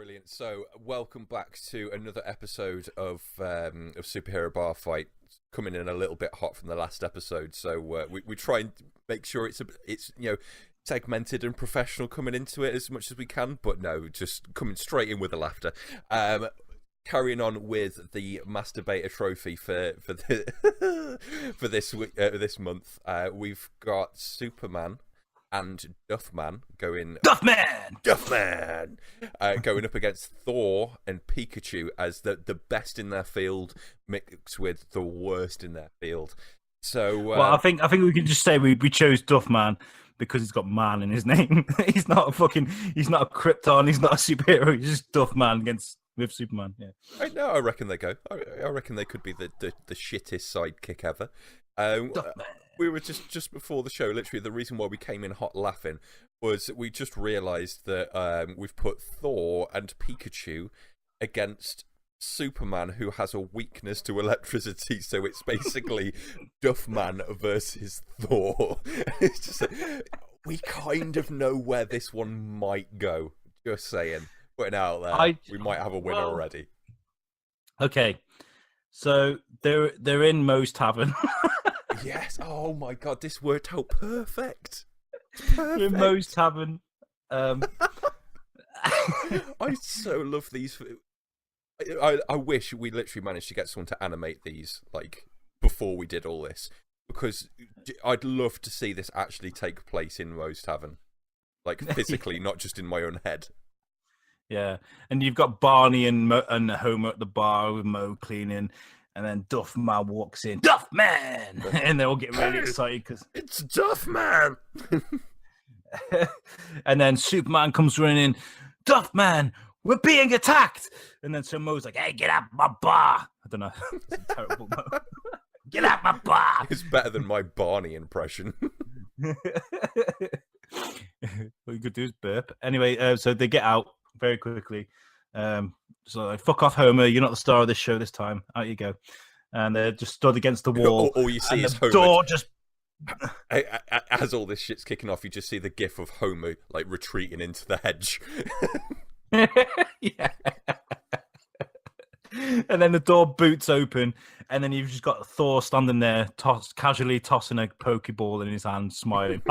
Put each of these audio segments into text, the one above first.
Brilliant. So, welcome back to another episode of Superhero BarFight. Coming in a little bit hot from the last episode, so we try and make sure it's segmented and professional coming into it as much as we can. But no, just coming straight in with the laughter. Carrying on with the Masturbator Trophy for this month. We've got Superman and Duffman going going up against Thor and Pikachu as the best in their field mixed with the worst in their field. So well, I think we can just say we chose Duffman because he's got man in his name. He's not a Krypton, he's not a superhero, he's just Duffman with Superman. Yeah. I reckon they go. I reckon they could be the shittest sidekick ever. We were just before the show, literally the reason why we came in hot laughing was we just realised that we've put Thor and Pikachu against Superman, who has a weakness to electricity, so it's basically Duffman versus Thor. It's just we kind of know where this one might go. Just saying. Putting it out there. We might have a winner already. Okay. So they're in Moe's Tavern. Yes. Oh my god, this worked out perfect. They're in Moe's Tavern. I so love these. I wish we literally managed to get someone to animate these like before we did all this, because I'd love to see this actually take place in Moe's Tavern, like physically, not just in my own head. Yeah, and you've got Barney and Homer at the bar with Moe cleaning. And then Duffman walks in. Duffman! And they all get really excited because it's Duffman! And then Superman comes running in. Duffman, we're being attacked! And then Moe's like, hey, get out my bar! I don't know. It's a terrible Moe. Get out my bar! It's better than my Barney impression. What you could do is burp. Anyway, so they get out very quickly. So like, fuck off, Homer. You're not the star of this show this time. Out you go. And they're just stood against the wall. All you see is the Homer. Door just... As all this shit's kicking off, you just see the gif of Homer like retreating into the hedge. Yeah. And then the door boots open, and then you've just got Thor standing there, casually tossing a Pokeball in his hand, smiling.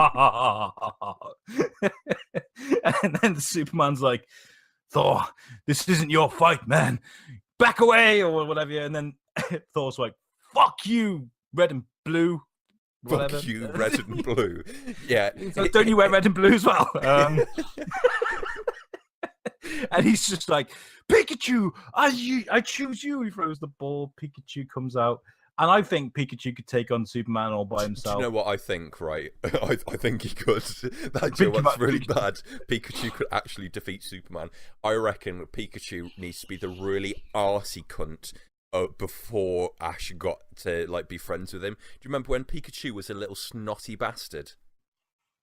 And then the Superman's like, Thor, this isn't your fight, man. Back away, or whatever. And then Thor's like, fuck you, red and blue. Whatever. Fuck you, red and blue. Yeah. So don't you wear red and blue as well? And he's just like, Pikachu, I choose you. He throws the ball. Pikachu comes out. And I think Pikachu could take on Superman all by himself. Do you know what I think, right? I think he could. That joke's really bad. Pikachu could actually defeat Superman. I reckon Pikachu needs to be the really arsey cunt before Ash got to like be friends with him. Do you remember when Pikachu was a little snotty bastard?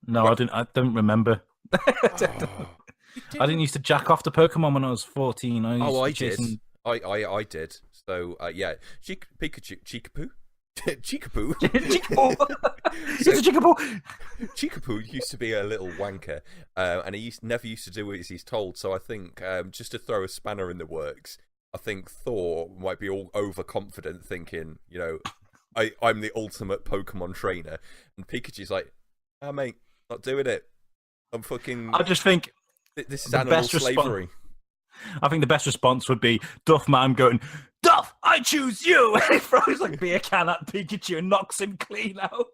No, I don't remember. I didn't used to jack off the Pokemon when I was 14. I did. I did. So yeah, Pikachu, Chikapoo. Chikapoo. It's a Chikapoo. Chikapoo used to be a little wanker, and he never used to do as he's told. So I think just to throw a spanner in the works, I think Thor might be all overconfident, thinking, I'm the ultimate Pokemon trainer, and Pikachu's like, oh, mate, not doing it. I'm fucking. I just think this is animal slavery. I think the best response would be Duffman going, Duff, I choose you! And he throws like beer can at Pikachu and knocks him clean out.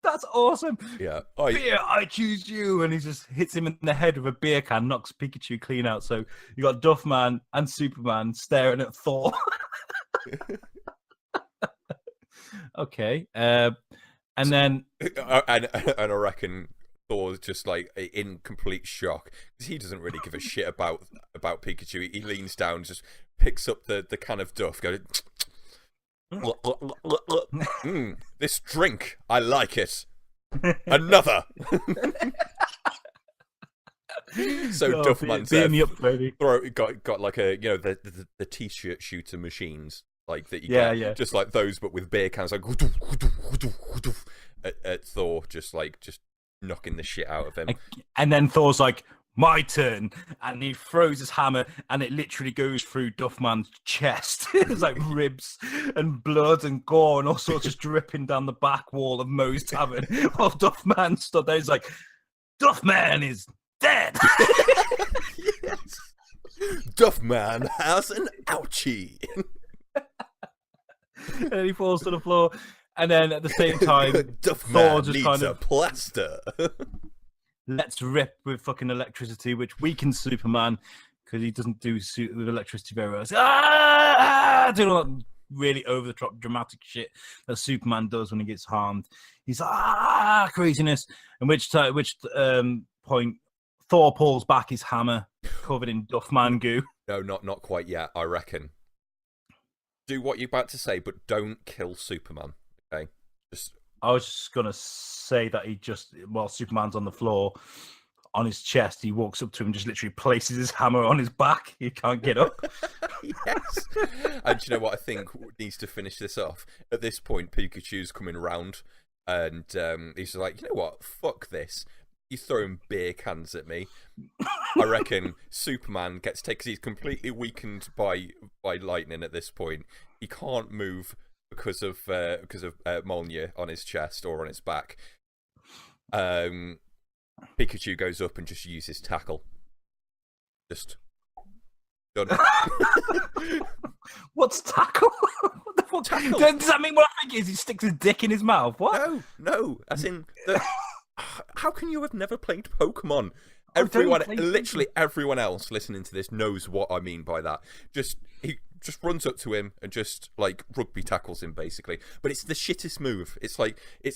That's awesome. Yeah. Beer, I choose you! And he just hits him in the head with a beer can, knocks Pikachu clean out. So you got Duffman and Superman staring at Thor. Okay. And then... And I reckon... Thor's just like in complete shock because he doesn't really give a shit about Pikachu. He leans down, just picks up the can of Duff, goes, this drink, I like it. Another. So Duffman's got like a the t-shirt shooter machines like that you get, just like those but with beer cans, like at Thor, just knocking the shit out of him. And then Thor's like, my turn, and he throws his hammer, and it literally goes through Duffman's chest. It's like ribs and blood and gore and all sorts just dripping down the back wall of Moe's tavern. While Duffman stood there, he's like, Duffman is dead. Yes. Duffman has an ouchie. And then he falls to the floor, and then at the same time, Duffman just needs a plaster. Let's rip with fucking electricity, which weakens Superman because he doesn't do suit with electricity very well. Do not really over the top dramatic shit that Superman does when he gets harmed. He's craziness. And which point Thor pulls back his hammer covered in Duffman goo. No, not quite yet. I reckon. Do what you're about to say, but don't kill Superman. Okay, I was just gonna say that while Superman's on the floor, on his chest, he walks up to him and just literally places his hammer on his back. He can't get up. Yes. And you know what I think needs to finish this off? At this point, Pikachu's coming round, and he's like, you know what? Fuck this. He's throwing beer cans at me. I reckon Superman gets taken because he's completely weakened by lightning at this point. He can't move because of Mjolnir on his chest or on his back. Pikachu goes up and just uses tackle. Just done. What's tackle? What the fuck? Tackle? Does that mean what I think is he sticks his dick in his mouth? What? No. As in, how can you have never played Pokemon? Literally everyone else listening to this knows what I mean by that. He just runs up to him and just like rugby tackles him basically. But it's the shittest move. It's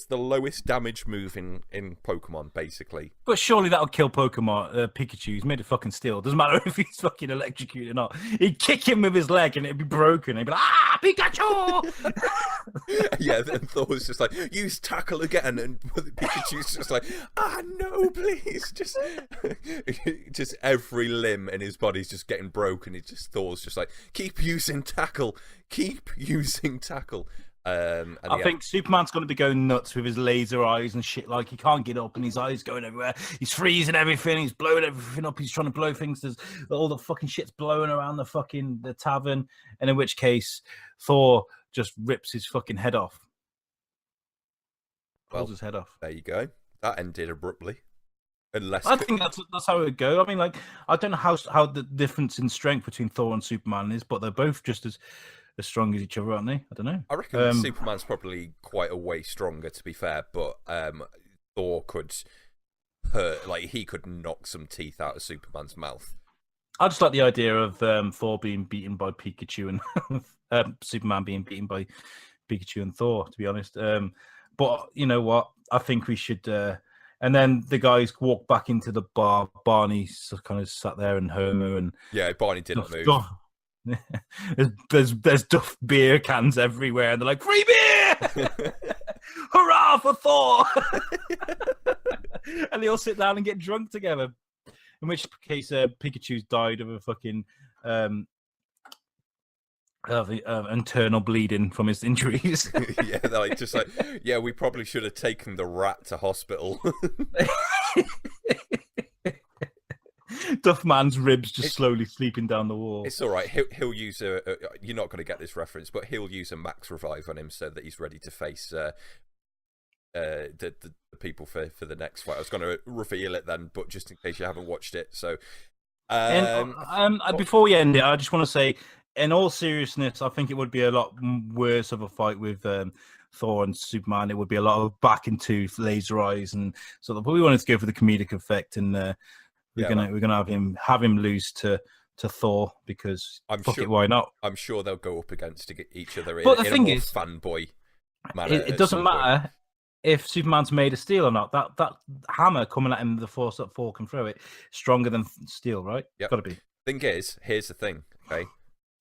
the lowest damage move in Pokemon basically. But surely that'll kill Pokemon. Pikachu. He's made of fucking steel. Doesn't matter if he's fucking electrocuted or not. He'd kick him with his leg and it'd be broken. He'd be like, Pikachu! Yeah, then Thor's just like, use tackle again, and Pikachu's just like, no, please, just every limb in his body's just getting broken. Thor's just like, keep using tackle. I think Superman's going to be going nuts with his laser eyes and shit. Like, he can't get up and his eyes going everywhere. He's freezing everything. He's blowing everything up. He's trying to blow things. There's all the fucking shit's blowing around the tavern. And in which case, Thor just rips his fucking head off. Pulls his head off. There you go. That ended abruptly. I think that's how it would go. I mean, like, I don't know how the difference in strength between Thor and Superman is, but they're both just as strong as each other, aren't they? I don't know. I reckon Superman's probably quite a way stronger, to be fair, but Thor could hurt, like, he could knock some teeth out of Superman's mouth. I just like the idea of Thor being beaten by Pikachu and Superman being beaten by Pikachu and Thor, to be honest. But you know what? I think we should. And then the guys walk back into the bar. Barney kind of sat there, and Homer and Barney didn't move. There's Duff beer cans everywhere, and they're like, free beer! Hurrah for Thor! And they all sit down and get drunk together. In which case, Pikachu's died of a fucking internal bleeding from his injuries. We probably should have taken the rat to hospital. Duffman's ribs slowly sleeping down the wall. It's all right. He'll use you're not going to get this reference, but he'll use a max revive on him so that he's ready to face the people for the next fight. I was going to reveal it then, but just in case you haven't watched it. So, before we end it, I just want to say, in all seriousness, I think it would be a lot worse of a fight with Thor and Superman. It would be a lot of back and tooth, laser eyes, and sort of. But we wanted to go for the comedic effect, and we're gonna have him lose to Thor because why not? I'm sure they'll go up against each other in a more fanboy manner. It doesn't matter if Superman's made of steel or not. That hammer coming at him, the force that Thor can throw it, stronger than steel, right? Yep. Got to be. Thing is, here's the thing, okay?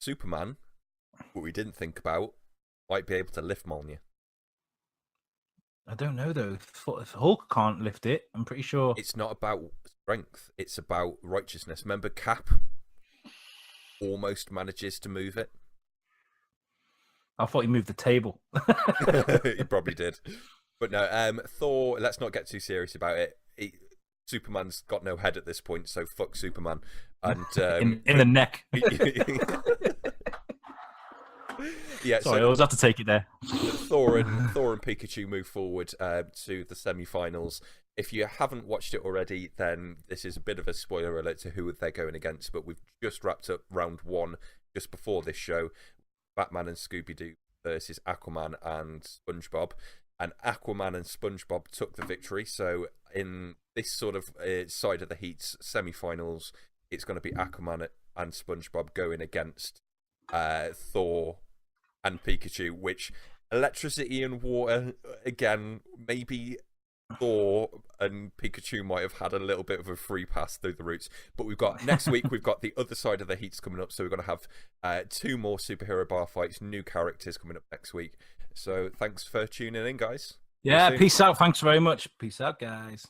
Superman, what we didn't think about, might be able to lift Mjolnir. I don't know though. If Hulk can't lift it, I'm pretty sure it's not about strength. It's about righteousness. Remember, Cap almost manages to move it. I thought he moved the table. He probably did. But no, Thor, let's not get too serious about it. Superman's got no head at this point, so fuck Superman. And in the neck. Yeah, sorry, I always have to take it there. Thor and Pikachu move forward to the semi-finals. If you haven't watched it already, then this is a bit of a spoiler alert to who they're going against. But we've just wrapped up round 1 just before this show. Batman and Scooby-Doo versus Aquaman and SpongeBob. And Aquaman and SpongeBob took the victory. So in this sort of side of the heats semi-finals, it's going to be Aquaman and SpongeBob going against Thor and Pikachu, which electricity and water, again, maybe Thor and Pikachu might have had a little bit of a free pass through the routes. But we've got next week, we've got the other side of the heats coming up. So we're going to have 2 more superhero bar fights, new characters coming up next week. So thanks for tuning in, guys. Yeah, peace out. Thanks very much. Peace out, guys.